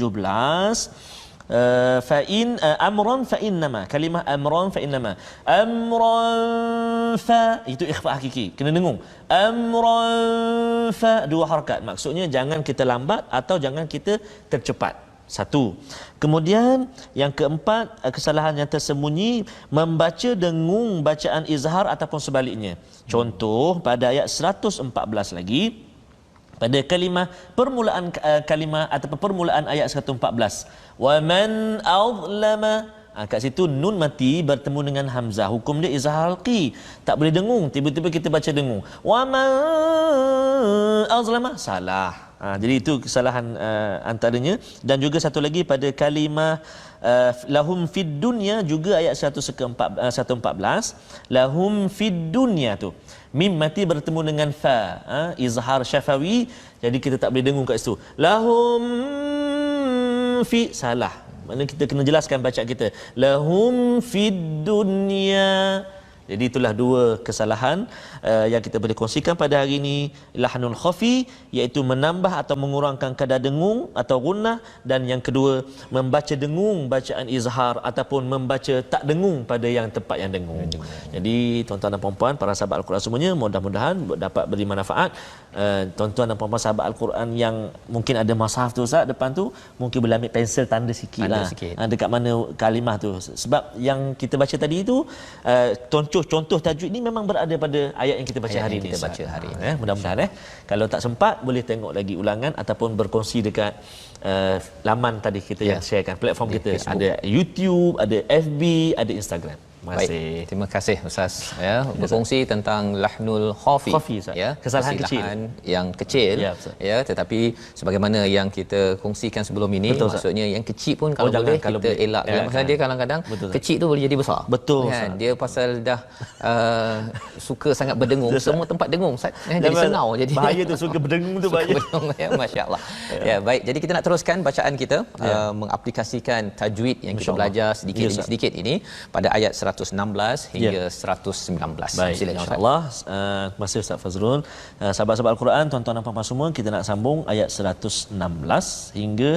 fa in amran fa innama, kalimah amran fa innama, amran fa, itu ikhfa hakiki, kena dengung. Amran fa, dua harakat, maksudnya jangan kita lambat atau jangan kita tercepat. Satu. Kemudian yang keempat, kesalahan yang tersembunyi, membaca dengung bacaan izhar ataupun sebaliknya. Contoh pada ayat 114 lagi, pada kalimah permulaan kalimah ataupun permulaan ayat 114, wa man azlama, kat situ nun mati bertemu dengan hamzah, hukum dia izhar halqi, tak boleh dengung, tiba-tiba kita baca dengung, wa man azlama, salah. Jadi itu kesalahan antaranya. Dan juga satu lagi pada kalimah lahum fid dunya, juga ayat 114, lahum fid dunya tu mim mati bertemu dengan fa, izhar syafawi, jadi kita tak boleh dengung kat situ. Lahum fi, salah. Maknanya kita kena jelaskan bacaan kita. Lahum fid dunya. Jadi itulah dua kesalahan yang kita boleh kongsikan pada hari ini. Lahnul khafi, iaitu menambah atau mengurangkan kadar dengung atau gunnah, dan yang kedua membaca dengung bacaan izhar ataupun membaca tak dengung pada yang tempat yang dengung. Jadi tuan-tuan dan puan-puan para sahabat Al-Quran semuanya, mudah-mudahan dapat beri manfaat. Tuan-tuan dan puan-puan sahabat Al-Quran yang mungkin ada mushaf tu Ustaz depan tu, mungkin boleh ambil pensel tanda sikitlah dekat mana kalimah tu, sebab yang kita baca tadi itu contoh tajwid ni memang berada pada ayat yang kita baca hari ini. Mudah-mudahan kalau tak sempat boleh tengok lagi ulangan ataupun berkongsi dekat laman tadi kita yang sharekan, platform kita Facebook. Ada YouTube, ada FB, ada Instagram. Baik, terima kasih Ustaz berkongsi tentang lahnul khafi kesalahan kecil yang kecil tetapi sebagaimana yang kita kongsikan sebelum ini, maksudnya yang kecil pun kalau boleh kita elakkan. Pasal dia kadang-kadang kecil tu boleh jadi besar. Kan? Dia pasal dah suka sangat berdengung, semua tempat dengung Ustaz, jadi sengau, jadi bahaya tu, suka berdengung tu bahaya. Masya-Allah. Baik, jadi kita nak teruskan bacaan kita, mengaplikasikan tajwid yang kita belajar sedikit demi sedikit ini pada ayat 116 hingga 119. Baik, insya-Allah. Terima kasih Ustaz Fazrul. Sahabat-sahabat Al-Quran, tuan-tuan dan puan-puan semua, kita nak sambung ayat 116 hingga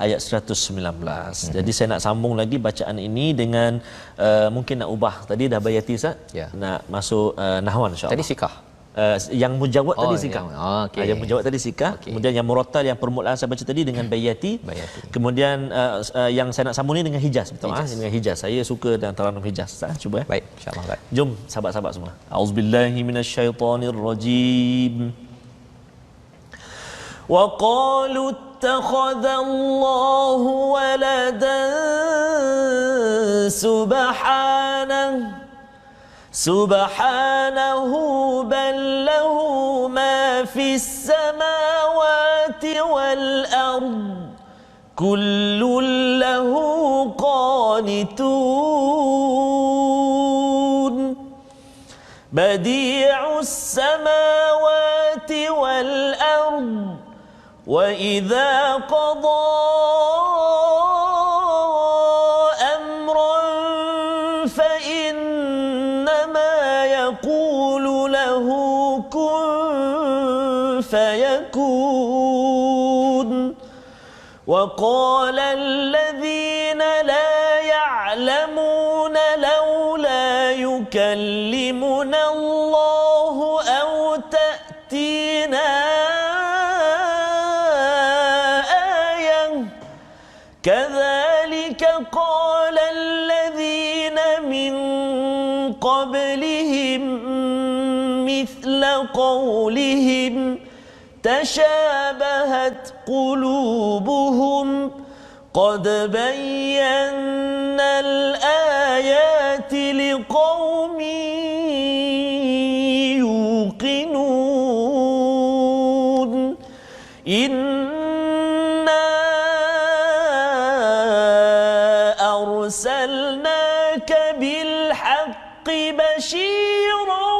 ayat 119. Jadi saya nak sambung lagi bacaan ini dengan mungkin nak ubah, tadi dah bayati Ustaz. Nak masuk nahwan insya-Allah. Tadi sikah. Yang mujawad tadi sikah. Yang mujawad tadi sikah. Kemudian yang murattal, yang permulaan saya baca tadi dengan bayati. Kemudian yang saya nak sambung ni dengan hijaz, betul dengan hijaz. Saya suka dengan taranum hijaz. Cuba Baik, insya-Allah. Jom sahabat-sahabat semua. Auzubillahi minasyaitonirrajim. Wa qalu ittakhadallahu waladan subhanahu bal lahu ma fis samawati wal ard kullun lahu qanitun badi'us samawati wal ard wa idza qada فيكون وقال الذين لا يعلمون لولا يكلمنا الله أو تأتينا آية كذلك قال الذين من قبلهم مثل قولهم تشابهت قلوبهم قد بينا الآيات لقوم يوقنون إنا أرسلناك بالحق بشيرا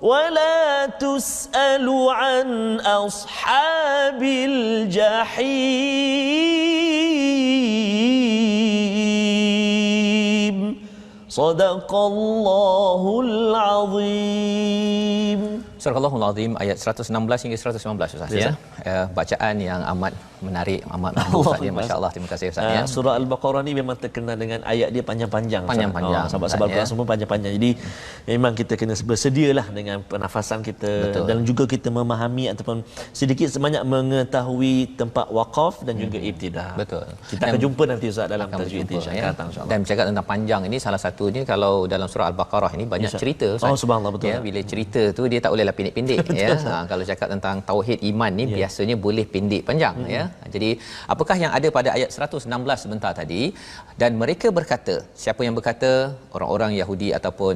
ولا تسأل عن أصحاب الجحيم صدق الله العظيم. Surah Al-Allahul Azim ayat 116 hingga 119 Ustaz ya. Bacaan yang amat menarik, amat bagus ya, masya-Allah. Terima kasih Ustaz ya. Surah Al-Baqarah ni memang terkenal dengan ayat dia panjang-panjang. Sahabat-sahabat Al-Quran semua panjang-panjang. Jadi memang kita kena bersedialah dengan pernafasan kita. Betul. Dan juga kita memahami ataupun sedikit sebanyak mengetahui tempat waqaf dan juga ibtidah. Betul. Kita akan jumpa nanti Ustaz dalam tajwid insya-Allah. Dan bercakap tentang panjang ini, salah satunya kalau dalam surah Al-Baqarah ini banyak cerita Ustaz. Subhanallah, betul. Ya, bila cerita tu dia tak boleh pendek-pendek ya. Kalau cakap tentang tauhid iman ni biasanya boleh pendek panjang ya. Jadi apakah yang ada pada ayat 116 sebentar tadi? Dan mereka berkata, siapa yang berkata? Orang-orang Yahudi ataupun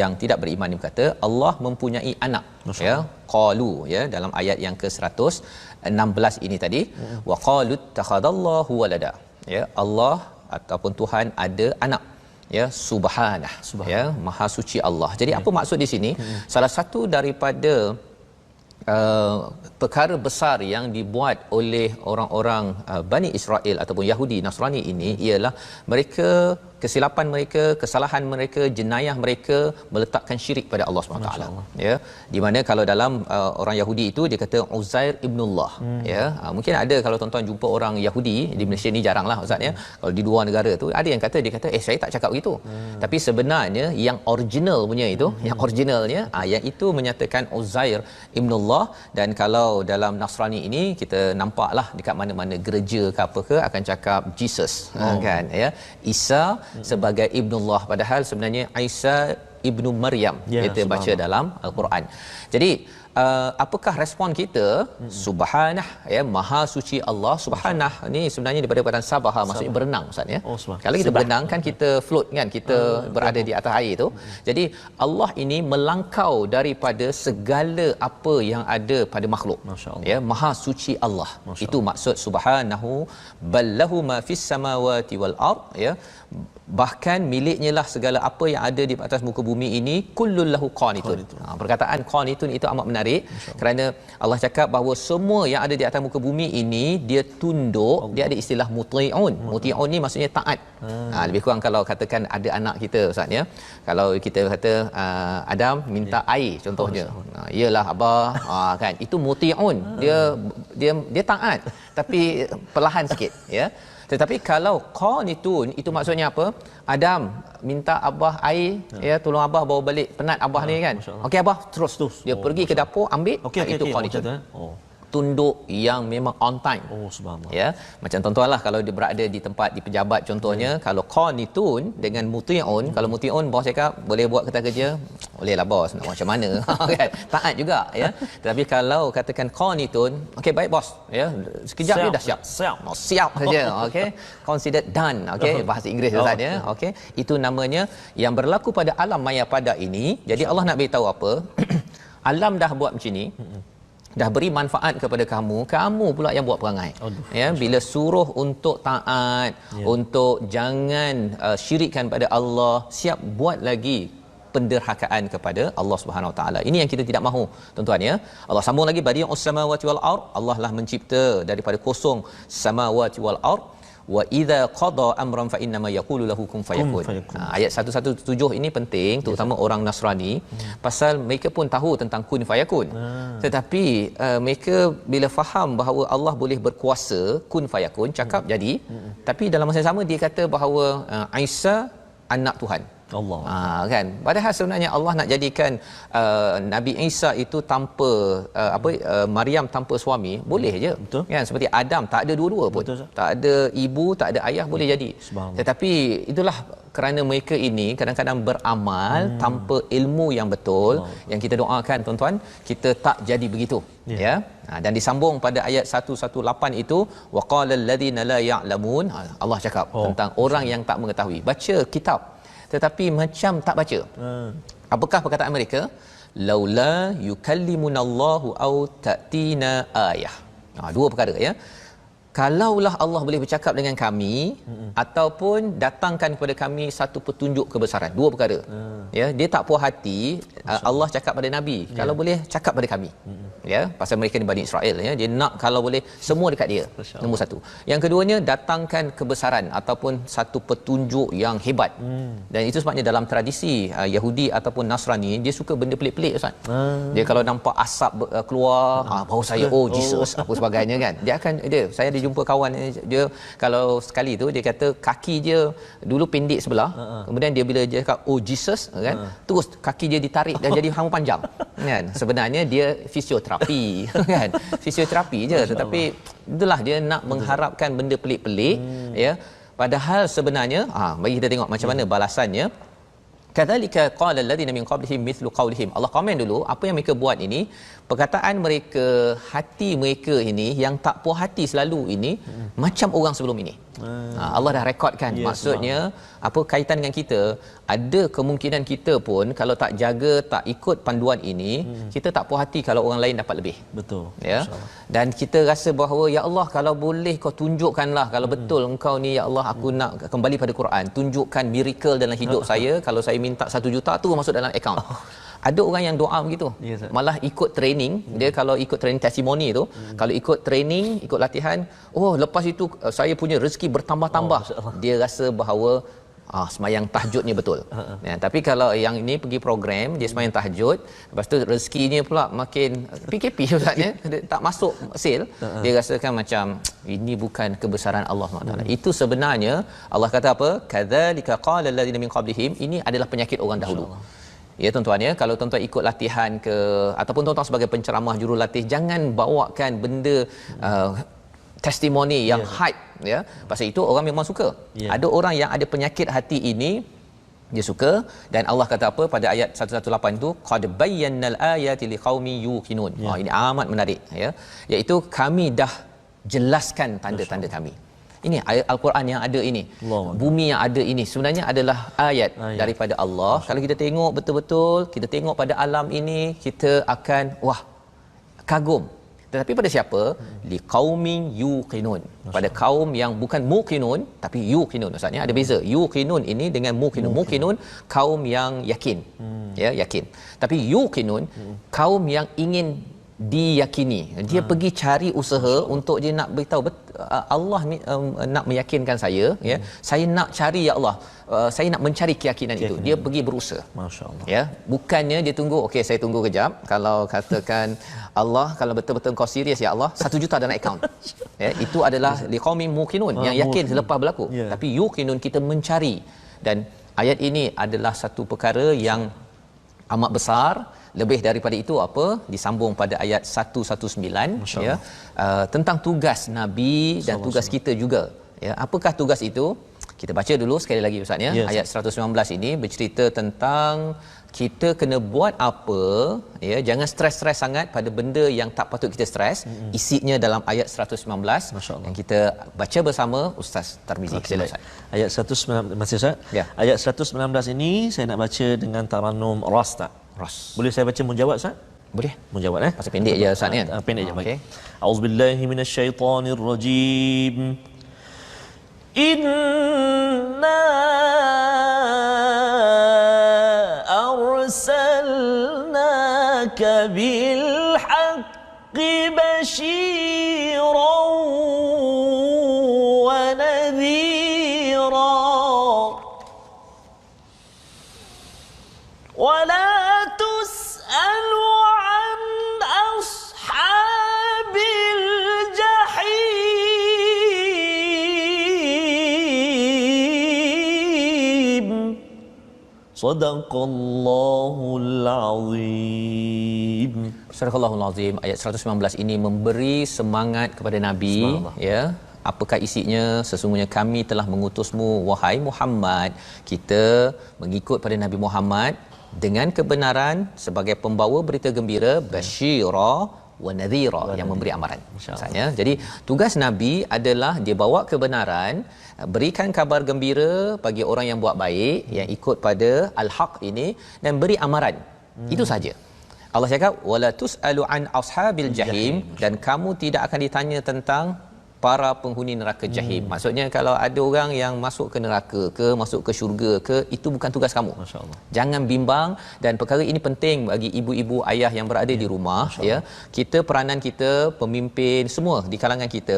yang tidak beriman ni berkata Allah mempunyai anak ya. Qalu ya, dalam ayat yang ke-116 ini tadi wa qalu takhadallahu walada ya, Allah ataupun Tuhan ada anak ya, subhanah ya, maha suci Allah. Jadi apa maksud di sini? Salah satu daripada perkara besar yang dibuat oleh orang-orang Bani Israel ataupun Yahudi Nasrani ini ialah mereka, kesilapan mereka, kesalahan mereka, jenayah mereka meletakkan syirik pada Allah SWT. Ya, di mana kalau dalam orang Yahudi itu dia kata Uzair ibnullah. Ya, mungkin ada kalau tuan-tuan jumpa orang Yahudi di Malaysia ni, jaranglah ustaz ya. Kalau di luar negara tu ada yang kata, dia kata saya tak cakap begitu. Tapi sebenarnya yang original punya itu, yang originalnya yang itu menyatakan Uzair ibnullah. Dan kalau dalam Nasrani ini kita nampaklah dekat mana-mana gereja ke apa ke akan cakap Jesus, kan ya, Isa sebagai ibnullah, padahal sebenarnya Isa ibnu Maryam kita baca dalam Al-Quran. Jadi apakah respon kita? Subhanah, ya, maha suci Allah. Subhanah ni sebenarnya daripada perkataan sabaha, maksudnya berenang ustaz ya. Kalau kita berenang kan kita float kan, kita berada di atas air tu. Jadi Allah ini melangkau daripada segala apa yang ada pada makhluk. Ya, maha suci Allah. Itu maksud subhanahu ballahu ma fis samawati wal ard, ya. Bahkan miliknya lah segala apa yang ada di atas muka bumi ini, kullul lahu qanitun. Perkataan qanitun itu amat menarik kerana Allah cakap bahawa semua yang ada di atas muka bumi ini dia tunduk. Dia ada istilah muti'un. Muti'un ni maksudnya taat. Lebih kurang kalau katakan ada anak kita ustaz ya, kalau kita kata Adam minta air contohnya, iyalah abah, kan, itu muti'un. Dia taat tapi perlahan sikit ya. Tetapi kalau qanitun itu maksudnya apa? Adam minta abah air, ya, tolong abah bawa balik penat abah ni kan. Okey abah, terus dia pergi ke dapur ambil, itu qanitun. Tunduk yang memang on time. Subhanallah. Ya, macam tuan-tuanlah kalau dia berada di tempat di pejabat contohnya, kalau qanitun dengan muti'un, kalau muti'un bos cakap boleh buat kita kerja, bolehlah bos, nak macam mana kan, taat juga ya. Tetapi kalau katakan qanitun, okey baik bos ya, sekejap dia dah siap saja, okey, considered done, okey, bahasa Inggeris ustaz ya. Okey, itu namanya yang berlaku pada alam maya pada ini. Jadi Allah nak beritahu apa? Alam dah buat macam ni, dah beri manfaat kepada kamu pula yang buat perangai. Ya, bila suruh untuk taat, untuk jangan syirikkan pada Allah, siap buat lagi penderhakaan kepada Allah Subhanahu Wa Taala. Ini yang kita tidak mahu tuan-tuan ya. Allah sambung lagi, badi'us samawati wal ard, Allah lah mencipta daripada kosong samawati wal ard. Wa idza qada amran fa innama yaqulu lahu kun fayakun. Ayat 117 ini penting terutama orang Nasrani, pasal mereka pun tahu tentang kun fayakun. Tetapi mereka bila faham bahawa Allah boleh berkuasa kun fayakun, cakap jadi. Tapi dalam masa yang sama dia kata bahawa Isa anak Tuhan. Allah. Kan, padahal sebenarnya Allah nak jadikan Nabi Isa itu tanpa Maryam tanpa suami boleh je. Kan, seperti Adam tak ada dua-dua pun. Tak ada ibu, tak ada ayah, boleh jadi. Tetapi itulah kerana mereka ini kadang-kadang beramal tanpa ilmu yang betul. Yang kita doakan tuan-tuan, kita tak jadi begitu. Ya. Dan disambung pada ayat 118 itu, waqalal ladzina la ya'lamun, Allah cakap tentang orang yang tak mengetahui, baca kitab tetapi macam tak baca. Apakah perkataan mereka? Laula yukallimunallahu au ta'tina ayah. Dua perkara ya. Kalaulah Allah boleh bercakap dengan kami ataupun datangkan kepada kami satu petunjuk kebesaran. Dua perkara. Ya, dia tak puas hati Allah cakap pada nabi, kalau boleh cakap pada kami. Ya, pasal mereka ni Bani Israel ya, dia nak kalau boleh semua dekat dia. Nombor satu. Yang keduanya, datangkan kebesaran ataupun satu petunjuk yang hebat. Dan itu sebabnya dalam tradisi Yahudi ataupun Nasrani, dia suka benda pelik-pelik ustaz. Dia kalau nampak asap keluar, baru saya Jesus apa sebagainya kan. Dia akan saya jumpa kawan dia, kalau sekali tu dia kata kaki dia dulu pendek sebelah, kemudian dia bila dia cakap oh Jesus kan, terus kaki dia ditarik dan jadi hang panjang kan. Sebenarnya dia fisioterapi kan, fisioterapi je, tetapi itulah dia nak mengharapkan benda pelik-pelik ya. Padahal sebenarnya bagi kita tengok macam mana balasannya. Kadzalika qala alladhina min qablihim mithlu qawlihim. Allah komen dulu apa yang mereka buat ini, perkataan mereka, hati mereka ini yang tak puas hati selalu ini macam orang sebelum ini. Allah dah rekodkan. Maksudnya apa kaitan dengan kita? Ada kemungkinan kita pun kalau tak jaga, tak ikut panduan ini, kita tak puas hati kalau orang lain dapat lebih. Betul. Ya. Dan kita rasa bahawa ya Allah, kalau boleh kau tunjukkanlah kalau betul engkau ni ya Allah, aku nak kembali pada Quran, tunjukkan miracle dalam hidup saya. Kalau saya minta 1 juta tu masuk dalam akaun. Ada orang yang doa begitu. Malah ikut training, dia kalau ikut training testimoni tu, kalau ikut training, ikut latihan, oh lepas itu saya punya rezeki bertambah-tambah. Dia rasa bahawa semayang tahajudnya betul. Ya, tapi kalau yang ini pergi program, dia semayang tahajud, lepas tu rezekinya pula makin PKP Ustaz ya, tak masuk sale, dia rasakan macam ini bukan kebesaran Allah SWT. Itu sebenarnya Allah kata apa? Kadzalika qala alladziina min qablihim, ini adalah penyakit orang dahulu. Ya tuan-tuan ya, kalau tuan-tuan ikut latihan ke ataupun tuan-tuan sebagai penceramah jurulatih, jangan bawakan benda testimoni yang hype ya. Pasal itu orang memang suka. Ada orang yang ada penyakit hati ini, dia suka, dan Allah kata apa pada ayat 118 tu, qad bayyannal ayati liqaumin yuqinun. Ini amat menarik ya. Iaitu kami dah jelaskan tanda-tanda kami. Ini ayat Al-Quran yang ada ini. Bumi yang ada ini sebenarnya adalah ayat daripada Allah. Kalau kita tengok betul-betul, kita tengok pada alam ini, kita akan kagum. Tetapi pada siapa? Liqaumin yuqinun. Pada kaum yang bukan muqinun tapi yuqinun. Maksudnya ada beza. Yuqinun ini dengan muqinun. Muqinun kaum yang yakin. Ya, yakin. Tapi yuqinun kaum yang ingin diyakini. Dia pergi cari usaha untuk dia nak beritahu Allah ni nak meyakinkan saya ya. Saya nak cari ya Allah. Saya nak mencari keyakinan itu. Dia pergi berusaha. Masya-Allah. Ya, bukannya dia tunggu, okey saya tunggu kejap. Kalau katakan Allah, kalau betul-betul kau serius ya Allah, 1 juta dalam akaun. Ya, itu adalah liqaumin muqinun yang yakin selepas berlaku. Tapi yuqinun kita mencari, dan ayat ini adalah satu perkara yang amat besar. Lebih daripada itu apa? Disambung pada ayat 119 ya, tentang tugas Nabi dan tugas kita juga. Ya, apakah tugas itu? Kita baca dulu sekali lagi Ustaz ya. Ayat 119 ini bercerita tentang kita kena buat apa ya, jangan stres-stres sangat pada benda yang tak patut kita stres. Isinya dalam ayat 119 yang kita baca bersama Ustaz Tarmizi. Ayat 119 masih Ustaz? Ayat 119 ini saya nak baca dengan taranum ras tak? Ras. Boleh saya baca munjawab Ustaz? Boleh. Munjawab Pasal pendek je Ustaz kan? Pendek je baik. Auzubillahi minasyaitonirrajim. Inna arsalnaka bil haqqi basyiran wa nadhira wa la tus'alu an ashabil jahim. Sadaqallahul azim. Sadaqallahul azim. Ayat 119 ini memberi semangat kepada Nabi ya. Apakah isinya? Sesungguhnya kami telah mengutusmu wahai Muhammad, kita mengikut pada Nabi Muhammad dengan kebenaran sebagai pembawa berita gembira, basyira wa nadhira, yang memberi amaran. Maksudnya, jadi tugas Nabi adalah dia bawa kebenaran, berikan kabar gembira bagi orang yang buat baik, yang ikut pada al-haq ini, dan beri amaran. Itu saja. Allah cakap wala tusalu an ashabil jahim, dan kamu tidak akan ditanya tentang para penghuni neraka jahim. Maksudnya kalau ada orang yang masuk ke neraka ke masuk ke syurga ke, itu bukan tugas kamu. Masya-Allah. Jangan bimbang, dan perkara ini penting bagi ibu-ibu ayah yang berada di rumah ya. Kita, peranan kita, pemimpin semua di kalangan kita,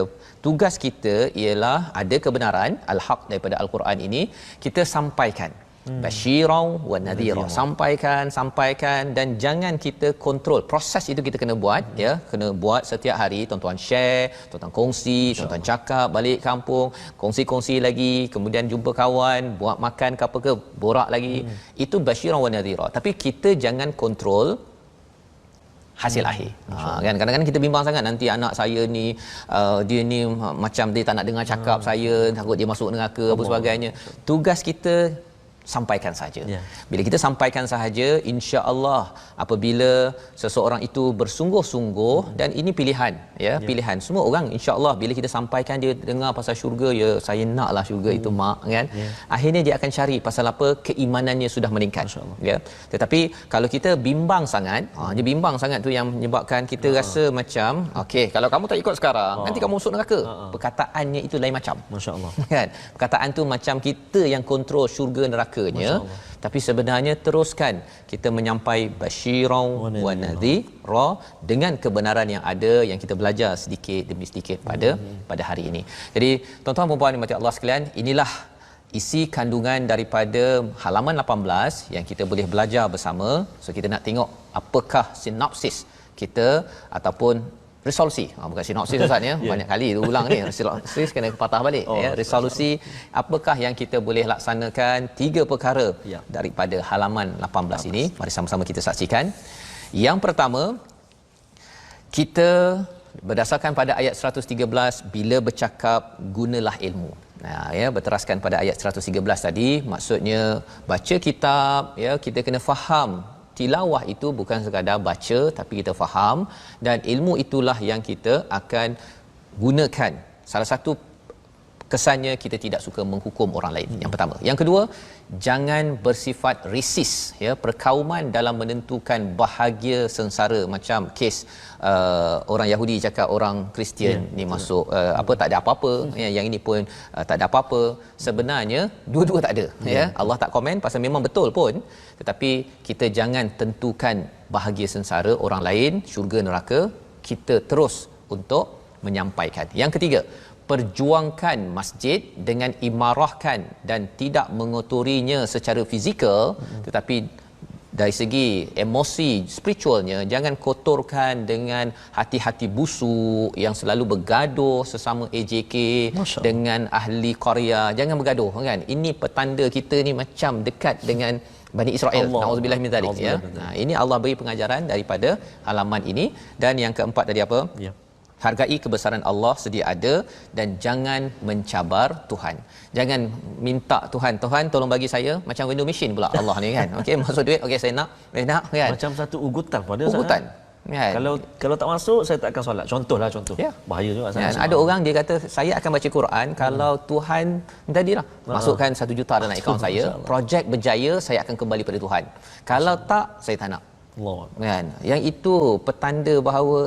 tugas kita ialah ada kebenaran al-haq daripada al-Quran ini, kita sampaikan. Basyirau wa nadhira, sampaikan, dan jangan kita kontrol. Proses itu kita kena buat ya, kena buat setiap hari. Tuan-tuan share, tuan-tuan kongsi, tuan-tuan cakap balik kampung, kongsi lagi, kemudian jumpa kawan, buat makan ke apa ke, borak lagi. Itu basyirau wa nadhira. Tapi kita jangan kontrol hasil akhir. Kan kadang-kadang kita bimbang sangat, nanti anak saya ni dia ni macam dia tak nak dengar cakap saya, takut dia masuk neraka apa sebagainya. Tugas kita sampaikan saja. Bila kita sampaikan sahaja, insya-Allah apabila seseorang itu bersungguh-sungguh, dan ini pilihan ya, pilihan semua orang, insya-Allah bila kita sampaikan, dia dengar pasal syurga, ya saya naklah syurga itu mak kan. Akhirnya dia akan cari pasal apa, keimanannya sudah meningkat ya. Tetapi kalau kita bimbang sangat, dia bimbang sangat tu yang menyebabkan kita rasa macam okey, kalau kamu tak ikut sekarang nanti kamu masuk neraka. Perkataannya itu lain macam. Masya-Allah. Kan? Perkataan tu macam kita yang kontrol syurga neraka. tapi sebenarnya teruskan kita menyampai basyiran wa nadhira dengan kebenaran yang ada yang kita belajar sedikit demi sedikit pada hari ini. Jadi tuan-tuan dan puan dimati Allah sekalian, inilah isi kandungan daripada halaman 18 yang kita boleh belajar bersama. So kita nak tengok apakah sinopsis kita ataupun resolusi. Bukan sinopsis Ustaz ya. Banyak kali dia ulang ni. Sinopsis kena patah balik ya. Resolusi apakah yang kita boleh laksanakan, 3 perkara daripada halaman 18 ini. Mari sama-sama kita saksikan. Yang pertama, kita berdasarkan pada ayat 113, bila bercakap gunalah ilmu. Berteraskan pada ayat 113 tadi, maksudnya baca kitab ya, kita kena faham. Tilawah itu bukan sekadar baca, tapi kita faham, dan ilmu itulah yang kita akan gunakan. Salah satu kesannya kita tidak suka menghukum orang lain. Yang pertama. Yang kedua, jangan bersifat risis ya, perkauman dalam menentukan bahagia sengsara, macam kes orang Yahudi cakap orang Kristian ni masuk tak ada apa-apa, yang ini pun tak ada apa-apa. Sebenarnya dua-dua tak ada ya. Allah tak komen pasal memang betul pun, tetapi kita jangan tentukan bahagia sengsara orang lain, syurga neraka, kita terus untuk menyampaikan. Yang ketiga, perjuangkan masjid dengan imarahkan dan tidak mengotorinya secara fizikal, tetapi dari segi emosi spiritualnya jangan kotorkan dengan hati-hati busuk yang selalu bergaduh sesama AJK dengan ahli Korea. Jangan bergaduh kan. Ini petanda kita ni macam dekat dengan Bani Israel. Nauzubillah min zalik ya. Ini Allah beri pengajaran daripada halaman ini. Dan yang keempat tadi apa? Hargai kebesaran Allah sedia ada dan jangan mencabar Tuhan. Jangan minta Tuhan tolong bagi saya, macam window machine pula Allah ni kan. Okey, masuk duit, okey saya nak kan. Macam satu ugutan pada ugutan. Kan? Kalau tak masuk saya tak akan solat. Contoh. Bahaya juga kan? Ada orang dia kata saya akan baca Quran kalau Tuhan tadilah masukkan 1 juta dalam akaun saya, projek berjaya, saya akan kembali pada Tuhan. Kalau tak, saya tak nak. Kan, yang itu petanda bahawa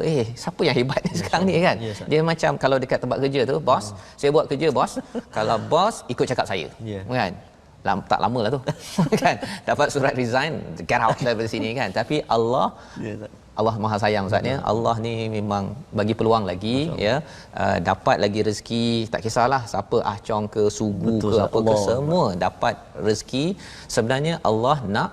siapa yang hebat sekarang ni kan. Dia macam kalau dekat tempat kerja tu, bos, saya buat kerja bos, kalau bos ikut cakap saya kan, tak lama lah tu kan, dapat surat resign, get out daripada sini kan. Tapi Allah Maha sayang Ustaz ya. Allah ni memang bagi peluang lagi ya, dapat lagi rezeki, tak kisahlah siapa ahcong ke sugu ke apa ke, semua dapat rezeki. Sebenarnya Allah nak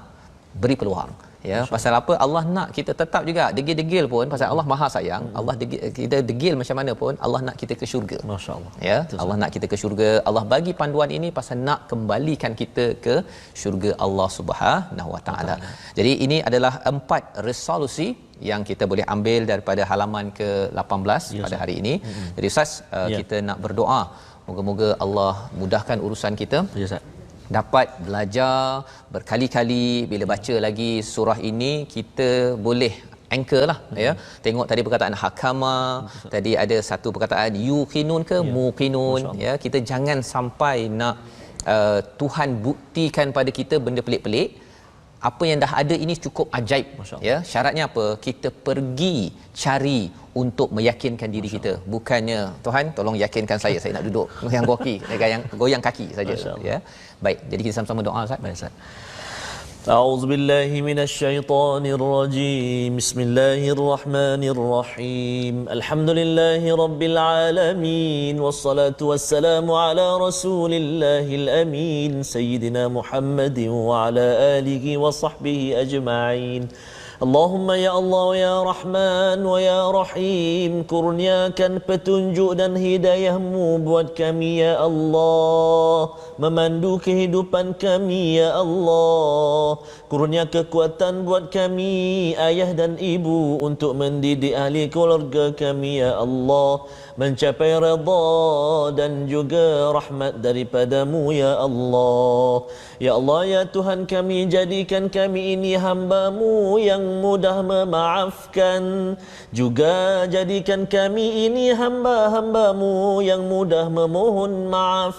beri peluang ya. Pasal apa? Allah nak kita tetap juga degil-degil pun, pasal Allah Maha sayang. Allah kita degil macam mana pun, Allah nak kita ke syurga. Masya-Allah ya. Allah nak kita ke syurga. Allah bagi panduan ini pasal nak kembalikan kita ke syurga Allah Subhanahu Wa Taala. Jadi ini adalah 4 resolusi yang kita boleh ambil daripada halaman ke-18 pada hari ini. Jadi Ustaz, kita nak berdoa moga-moga Allah mudahkan urusan kita. Dapat belajar berkali-kali, bila baca lagi surah ini kita boleh anchor lah ya. Tengok tadi perkataan hakama, tadi ada satu perkataan yuqinun ke muqinun ya. Kita jangan sampai nak Tuhan buktikan pada kita benda pelik-pelik. Apa yang dah ada ini cukup ajaib ya. Syaratnya apa? Kita pergi cari untuk meyakinkan diri kita. Bukannya Tuhan tolong yakinkan saya nak duduk goyang kaki saja ya. Baik, jadi kita sama-sama doa Ustaz. Baik Ustaz. أعوذ بالله من الشيطان الرجيم بسم الله الرحمن الرحيم الحمد لله رب العالمين والصلاة والسلام على رسول الله الأمين سيدنا محمد وعلى آله وصحبه أجمعين Allahumma ya Allah ya Rahman wa ya Rahim, kurniakan petunjuk dan hidayah-Mu buat kami ya Allah, memandu kehidupan kami ya Allah. Kurnia kekuatan buat kami ayah dan ibu untuk mendidik ahli keluarga kami ya Allah, mencapai redha dan juga rahmat daripada-Mu ya Allah. Ya Allah ya Tuhan kami, jadikan kami ini hamba-Mu yang mudah memaafkan, juga jadikan kami ini hamba-hamba-Mu yang mudah memohon maaf.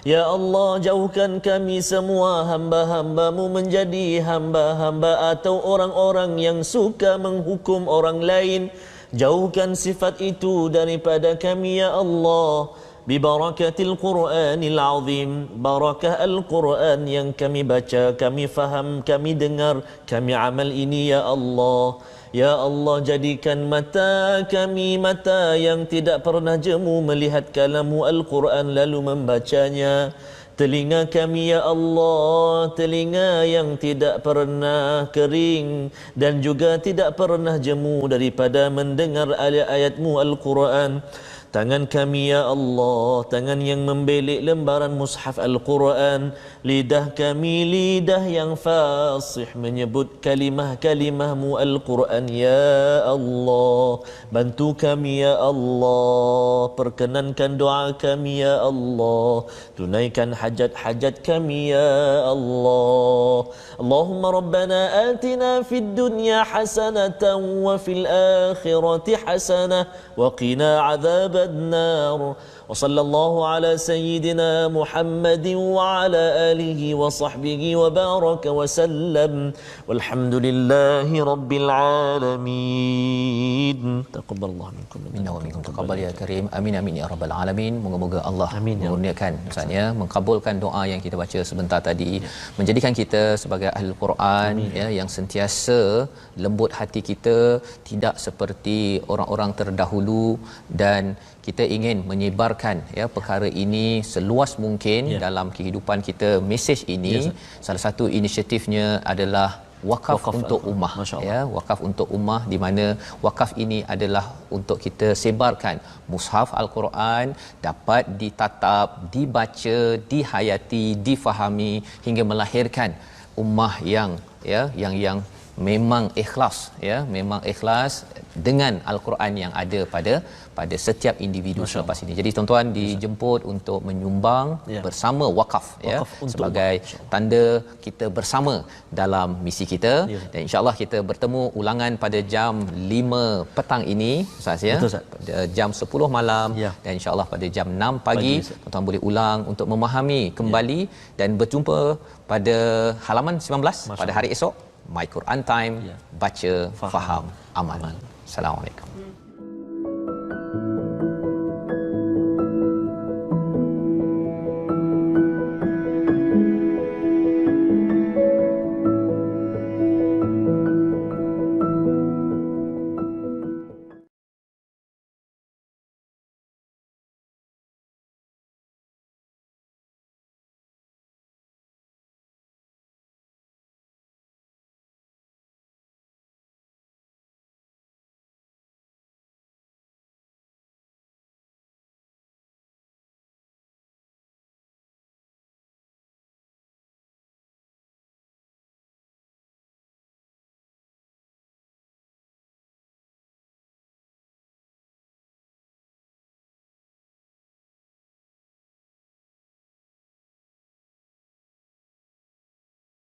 Ya Allah, jauhkan kami semua hamba-hamba-Mu menjadi hamba-hamba atau orang-orang yang suka menghukum orang lain. Jauhkan sifat itu daripada kami ya Allah. Bibarakatil Qur'anil Azim, barakah Al-Quran yang kami baca, kami faham, kami dengar, kami amal ini ya Allah. Ya Allah, jadikan mata kami mata yang tidak pernah jemu melihat kalamu Al-Quran lalu membacanya. Telinga kami ya Allah, telinga yang tidak pernah kering dan juga tidak pernah jemu daripada mendengar ayat-ayat-Mu Al-Quran. Tangan kami ya Allah, tangan yang membelik lembaran mushaf Al-Quran. Lidah kami lidah yang fasih menyebut kalimah-kalimah-Mu Al-Quran ya Allah. Bantu kami ya Allah, perkenankan doa kami ya Allah, tunaikan hajat-hajat kami ya Allah. Allahumma rabbana atina fid dunya hasanatan wa fil akhirati hasanah wa qina adzaban النار وصلى الله على سيدنا محمد وعلى آله وصحبه وبارك وسلم والحمد لله رب العالمين. تقبل الله منكم minna wa minkum taqabbal ya karim. Amin amin ya rabbal alamin. Moga-moga Allah mengurniakan Ustaz mengkabulkan doa yang kita baca sebentar tadi, menjadikan kita sebagai ahli Quran ya yang sentiasa lembut hati kita, tidak seperti orang-orang terdahulu, dan kita ingin menyebarkan ya perkara ini seluas mungkin dalam kehidupan kita. Mesej ini salah satu inisiatifnya adalah wakaf untuk ummah ya, wakaf untuk ummah, di mana wakaf ini adalah untuk kita sebarkan mushaf Al-Quran dapat ditatap, dibaca, dihayati, difahami hingga melahirkan ummah yang yang memang ikhlas ya, memang ikhlas dengan Al-Quran yang ada pada setiap individu selepas ini. Jadi tuan-tuan dijemput untuk menyumbang bersama wakaf ya, sebagai tanda kita bersama dalam misi kita. Dan insya-Allah kita bertemu ulangan pada jam 5 petang ini Ustaz ya. Pada jam 10 malam dan insya-Allah pada jam 6 pagi tuan-tuan boleh ulang untuk memahami kembali dan berjumpa pada halaman 19 pada hari esok. My Quran Time, baca, faham, amal. Assalamualaikum.